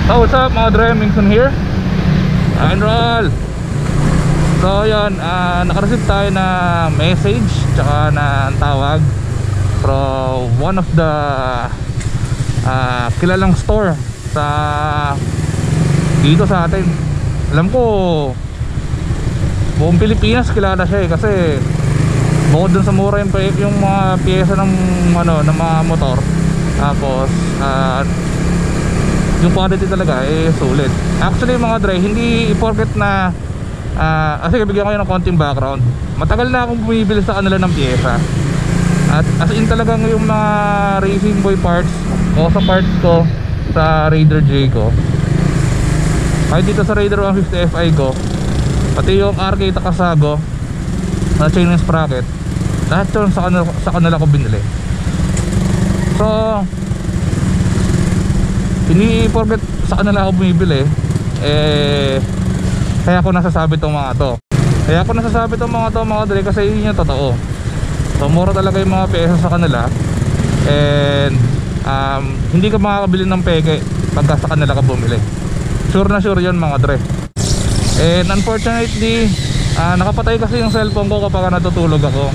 So what's up mga dre, Minson here. Rock and roll. So yun, nakareceive tayo na message tsaka na tawag from one of the kilalang store sa dito sa atin. Alam ko buong Pilipinas kilala siya kasi bukod dun sa mura yung mga piyesa ng ng mga motor, tapos yung quality talaga sulit. Actually mga dre, hindi i-forget na kasi bigyan ko ng konting background. Matagal na akong bumibili sa kanila ng piyesa. At as in talagang yung mga Racing Boy parts o sa parts ko sa Raider J ko, kahit dito sa Raider 150 Fi ko, pati yung RK Takasago na chain and sprocket, lahat yun sa kanila ko binili. So hindi forget sa kanila ako bumibili. Kaya ako nasasabi itong mga to. Mga dre, kasi yun yung totoo. So mura talaga yung mga pyesa sa kanila. And hindi ka makakabili ng peke pagka sa kanila ka bumili. Sure na sure yun mga dre. And unfortunately nakapatay kasi yung cellphone ko kapag natutulog ako.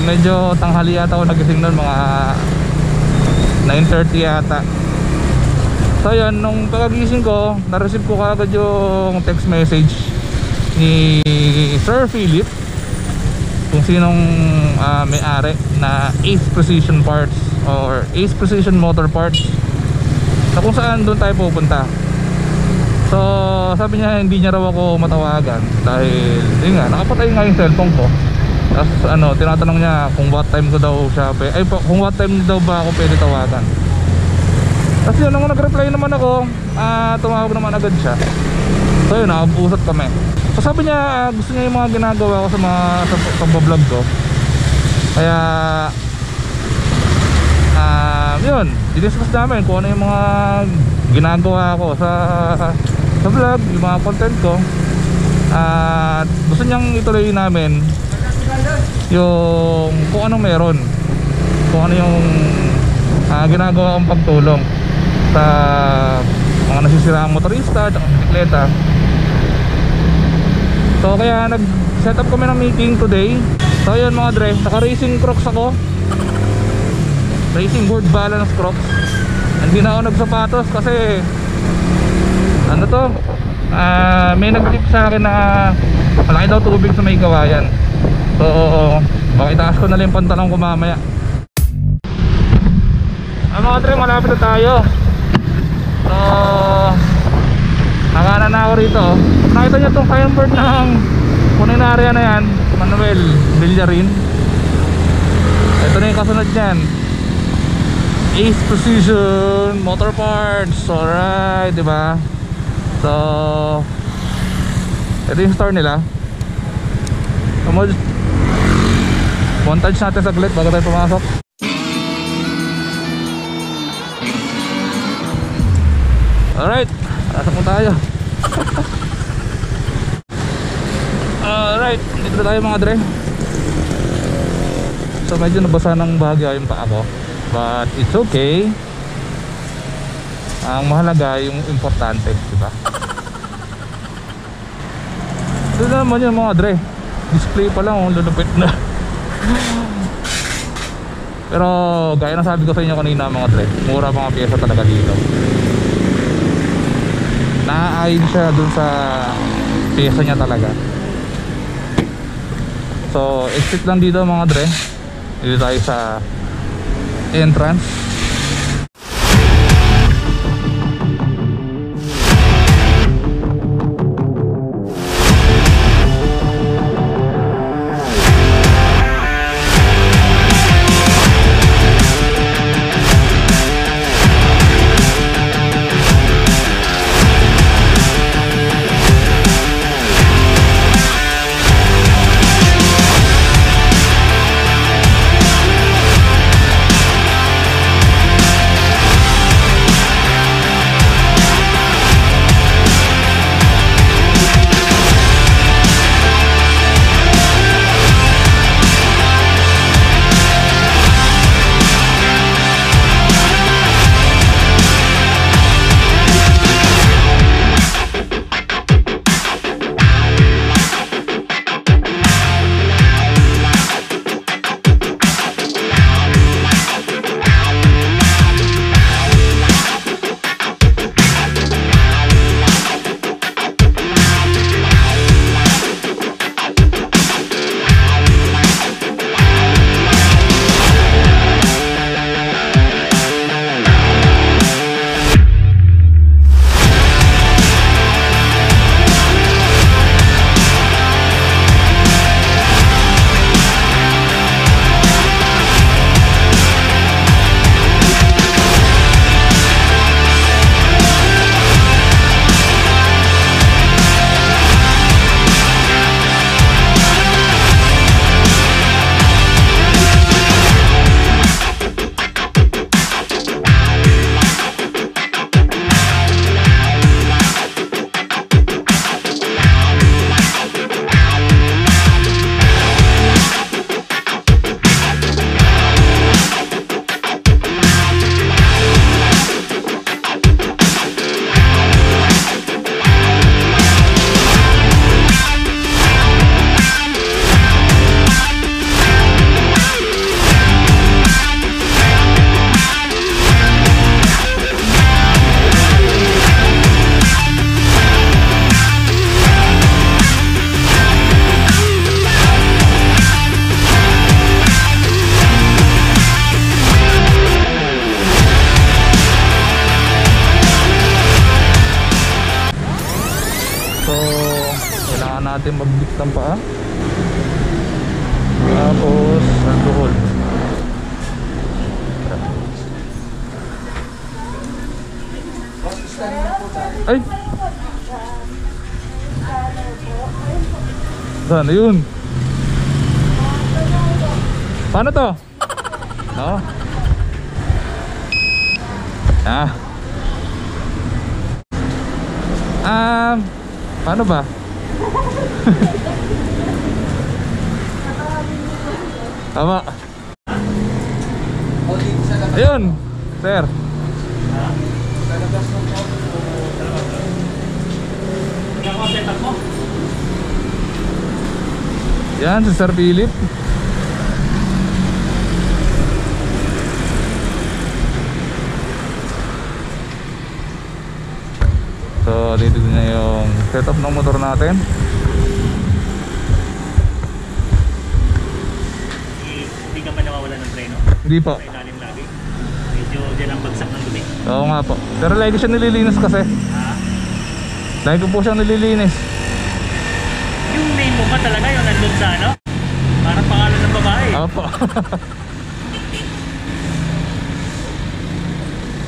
Medyo tanghali yata ako nagising nun, mga 9:30 yata. So yun, nung pagkagising ko, na-receive ko kagad yung text message ni Sir Philip, kung sinong may-ari na Ace Precision Parts or Ace Precision Motor Parts, na kung saan doon tayo pupunta. So sabi niya hindi niya raw ako matawagan dahil yun nga, nakapatay nga yung cellphone ko. Tapos tinatanong niya kung what time ko daw siya kung what time daw ba ako pwede tawagan. Kasi yun, nung nag-reply naman ako, tumawag naman agad siya. So yun, nakapag-usap kami. So sabi niya gusto niya yung mga ginagawa ko sa mga pag-vlog ko. Kaya yun, i-discuss namin kung ano yung mga ginagawa ko sa vlog, yung mga content ko. At gusto niyang ituloy namin yung kung anong meron, kung ano yung ginagawa kong pagtulong sa mga nasisiraang motorista at bisikleta. So kaya nag-set up kami ng meeting today. So yun mga dre, naka-racing crocs ako, racing board balance crocs. Hindi na ako nagsapatos kasi may nag-tip sa akin na malaki daw tubig sa may kawayan. So baka itaas ko na lang yung pantalon ko mamaya. Mga dre, malapit na tayo. So nakanan na ako rito. Nakita nyo itong signboard ng Puninaria na yan, Manuel Villarin. Ito na yung kasunod nyan, Ace Precision Motor Parts. Alright, diba? So ito yung store nila. Montage natin saglit bago tayo pumasok. Alright, nasa po tayo. Alright, dito na tayo mga dre. So medyo nabasa ng bahagya yung paa ko, but it's okay. Ang mahalaga yung importante, diba? Ito naman yung mga dre, display pa lang, lulupit na. Pero gaya na sabi ko sa inyo kanina mga dre, mura mga pyesa talaga dito. Naaayon siya dun sa pyesa niya talaga. So exit lang dito mga dre. Dito tayo sa entrance. natin mag-bit ng paa. Tapos alcohol. Ay! Saan? Ayun! Paano to? Oo. Paano ba? Tama. Ayun, sir. Yan, si Sir Philip. So, dito na yung setup ng motor natin. Hindi ka pa nawawala ng preno? Hindi po. Sa ilalim lagi? Medyo dyan ang bagsak ng dumi. Oo nga po. Pero lagi siya nililinis kasi. Ha? Lagi ko po siyang nililinis. Yung name mo ba talaga yung nandun sa ano? Parang pangalan ng babae. Opo.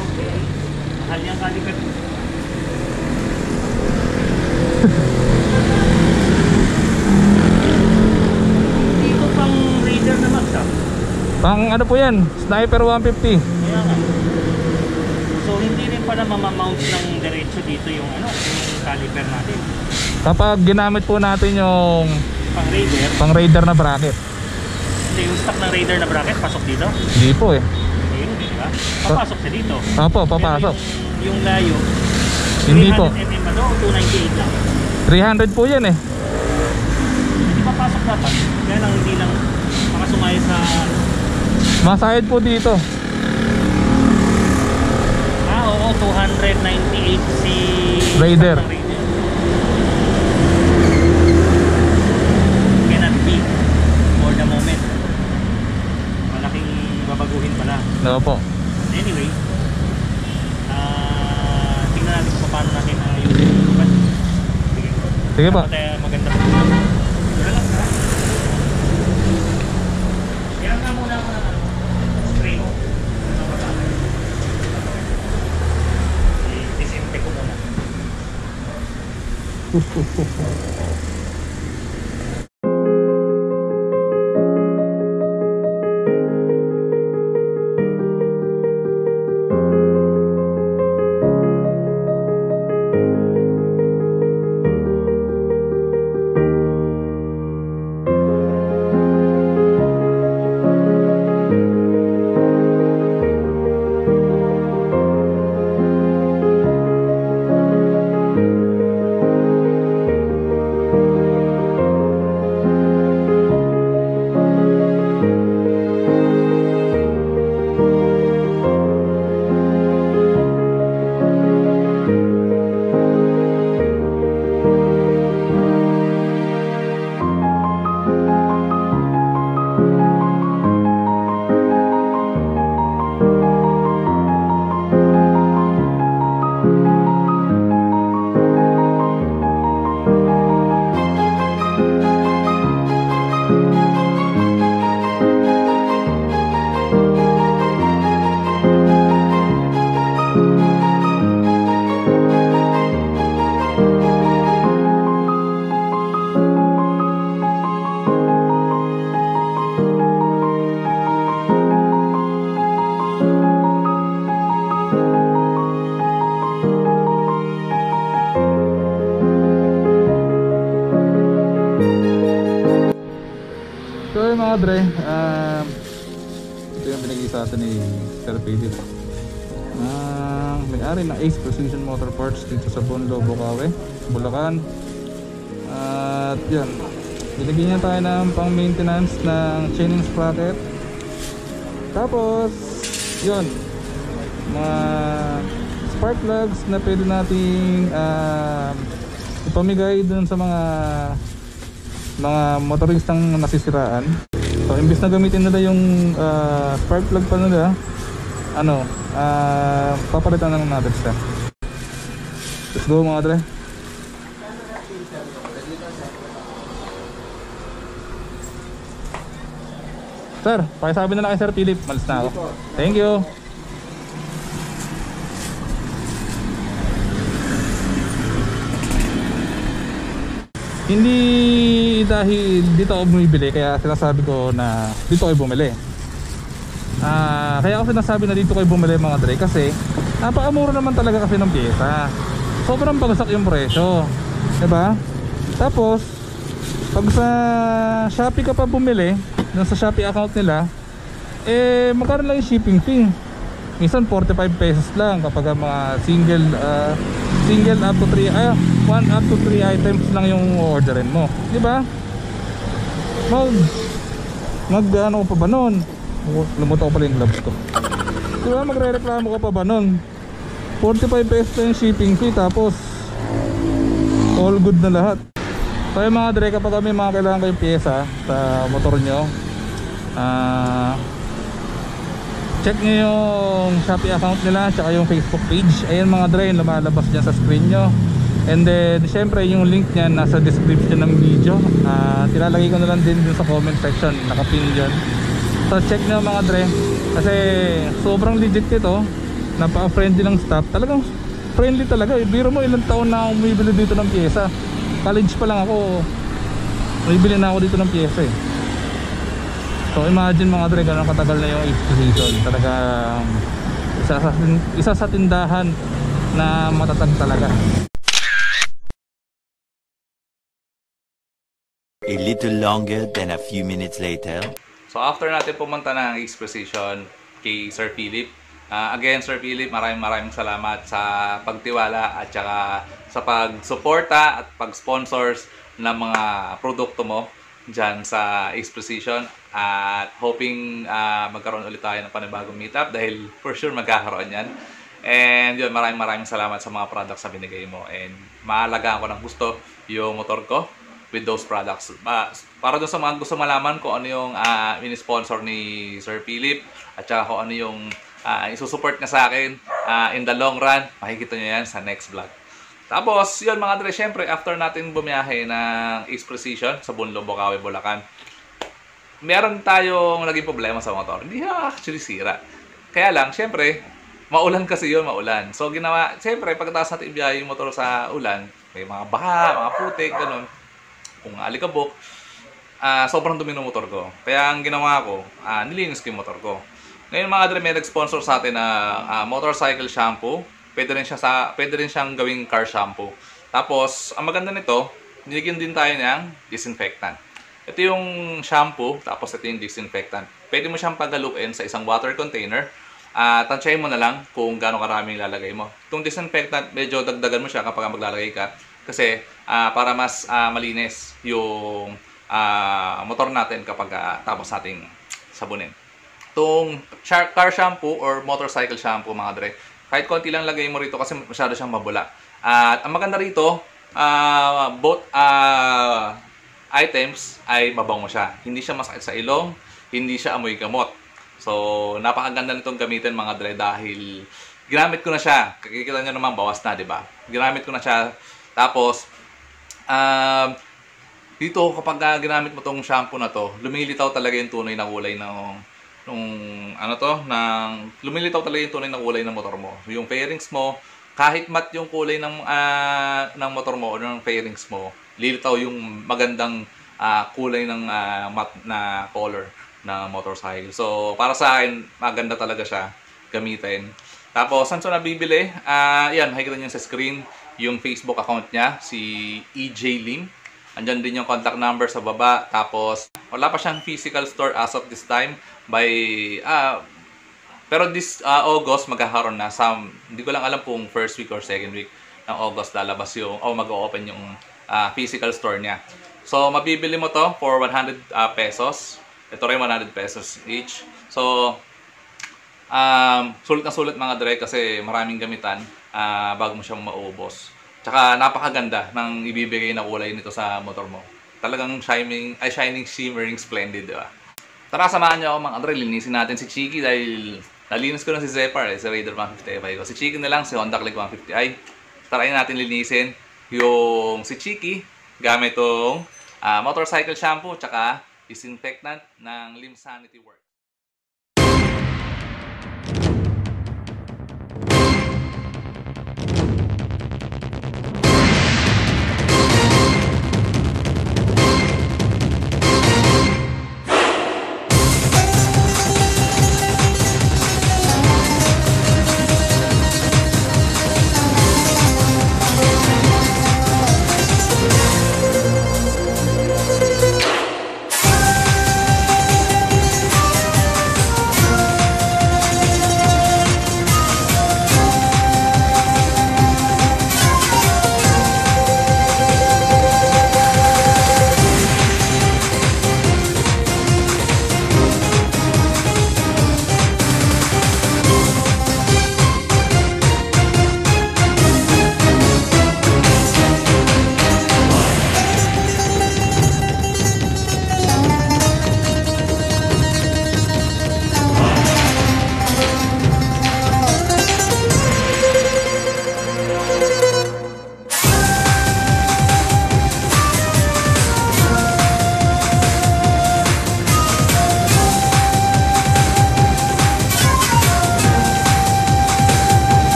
Okay. Mahal niyang caliper. Hindi ko pang Raider na bagsak. Pang ano po yan? Sniper 150. Kaya nga. So hindi rin pala mamamount ng diretso dito yung ano, yung caliper natin. Kapag ginamit po natin yung Pang Raider. pang Raider na bracket. Hindi yung stock ng Raider na bracket pasok dito. Hindi po eh. Ayun, di ba? Papasok siya dito. Opo, papasok. Pero yung layo, Hindi po. 300 mm ba to o 298 lang? 300 po yan eh. Hindi papasok dapat. Kaya lang hindi lang makasumay sa... Masayad po dito. Oo, 298 si... Raider. stock ng Raider. Cannot be for the moment. Malaking babaguhin pala. Opo. Anyway, tingnan natin kung paano natin ayusin yung lupan. Sige. Sige po. Dapat maganda po. Relax ha. Kaya nga muna ako ng spray mo. I-disinfect ko muna. mga dre, ito yung binigay sa atin ni Sir Philip. May-ari ng Ace Precision Motor Parts dito sa Bonlo, Bukawi, Bulacan. At yan, binigyan niya tayo ng pang maintenance ng chaining sprocket. Tapos yun, mga spark plugs na pwede nating ipamigay dun sa mga motoristang nasisiraan. So imbis na gamitin nila yung spark plug pa nila, papalitan na lang natin siya. Let's go mga dre. Sir, pakisabi na lang kay Sir Philip. Malis na ako. Thank you. Hindi dahil dito ako bumibili kaya sinasabi ko na dito kayo bumili. Kaya ako sinasabi na dito kayo bumili mga dre kasi napakamura naman talaga kasi ng pyesa. Sobrang bagsak yung presyo, diba? Tapos pag sa Shopee ka pa bumili, sa Shopee account nila, magkano lang yung shipping fee? Minsan 45 pesos lang kapag mga single up to 3 1 up to 3 items lang yung orderin mo, di ba? Ano pa ba nun? Lumuto ko pala yung gloves ko. Di ba magre-reklamo ka pa ba nun? 45 pesos lang yung shipping fee tapos all good na lahat. So yung mga dre, kapag kami mga kailangan kayong pyesa sa motor nyo, check nyo yung Shopee account nila tsaka yung Facebook page. Ayan mga dre, lumalabas dyan sa screen nyo. And then syempre yung link nyan nasa description ng video. Tilalagay ko na lang din dun sa comment section, nakapin dyan. So check nyo mga dre, kasi sobrang legit ito. Napaka-friendly ng staff. Talagang friendly talaga. Biro mo ilang taon na akong bumibili dito ng pyesa. College pa lang ako, bumibili na ako dito ng pyesa eh. So imagine mga dre, gano'ng katagal na yung exposition. Talaga isa sa tindahan na matatag talaga. A little longer than a few minutes later. So after natin pumunta ng exposition kay Sir Philip, again Sir Philip, maraming salamat sa pagtiwala at saka sa pagsuporta at pag-sponsors ng mga produkto mo dyan sa exposition. At hoping magkaroon ulit tayo ng panibagong meetup dahil for sure magkakaroon yan. And yun, maraming salamat sa mga products na binigay mo. And maalagaan ko ng gusto yung motor ko with those products. Para doon sa mga gusto malaman kung ano yung in-sponsor ni Sir Philip at saka kung ano yung isusupport niya sa akin in the long run, makikita nyo yan sa next vlog. Tapos, yun mga dre, syempre, after natin bumiyahe ng exposition sa Bunlo, Bocaue, Bulacan, meron tayong naging problema sa motor. Hindi actually sira. Kaya lang, syempre, maulan kasi yun, maulan. So, ginawa, syempre, pagkatapos natin ibiyahe yung motor sa ulan, may mga baha, mga putik, ganun, kung alikabok, sobrang dumi ng motor ko. Kaya ang ginawa ko, nilinis ko yung motor ko. Ngayon mga dre, may nag-sponsor sa atin na motorcycle shampoo. Pwede rin siyang gawing car shampoo. Tapos, ang maganda nito, nilagyan din tayo ng disinfectant. Ito yung shampoo, tapos ito yung disinfectant. Pwede mo siyang pagaluin sa isang water container. Tansyahin mo na lang kung gaano karaming ilalagay mo. Itong disinfectant, medyo dagdagan mo siya kapag maglalagay ka. Kasi para mas malinis yung motor natin kapag tapos nating sabunin. Itong car shampoo or motorcycle shampoo mga dre, kahit konti lang lagay mo rito kasi masyado siyang mabula. At ang maganda rito, both items ay mabango siya. Hindi siya masakit sa ilong, hindi siya amoy gamot. So, napakaganda nitong gamitin mga dre dahil ginamit ko na siya. Kikita nyo naman, bawas na, di ba? Ginamit ko na siya. Tapos, dito kapag ginamit mo tong shampoo na to, lumilitaw talaga yung tunay na kulay lumilitaw talaga yung tunay na kulay ng motor mo. Yung fairings mo, kahit matte yung kulay ng motor mo o ng fairings mo, lilitaw yung magandang kulay ng matte na color na motorcycle. So, para sa akin, maganda talaga siya gamitin. Tapos, saan siya nabibili? Yan, makikita nyo sa screen yung Facebook account niya, si EJ Lim. Andyan din yung contact number sa baba. Tapos, wala pa siyang physical store as of this time. Pero this August, magkakaroon na. Hindi ko lang alam kung first week or second week ng August lalabas yung, mag-open yung physical store niya. So, mabibili mo to for 100 pesos. Ito rin 100 pesos each. So, sulit na sulit mga dre kasi maraming gamitan bago mo siyang maubos. Tsaka napakaganda ng ibibigay na kulay nito sa motor mo. Talagang shining, shimmering, splendid, di ba? Tara, samahan niyo ako mga dre, linisin natin si Chiki dahil nalinis ko na si Zephyr, si Raider 150i ko. Si Chiki na lang, si Honda Click 150i. Tarayin natin linisin yung si Chiki gamit itong motorcycle shampoo tsaka disinfectant ng Limsanity Works.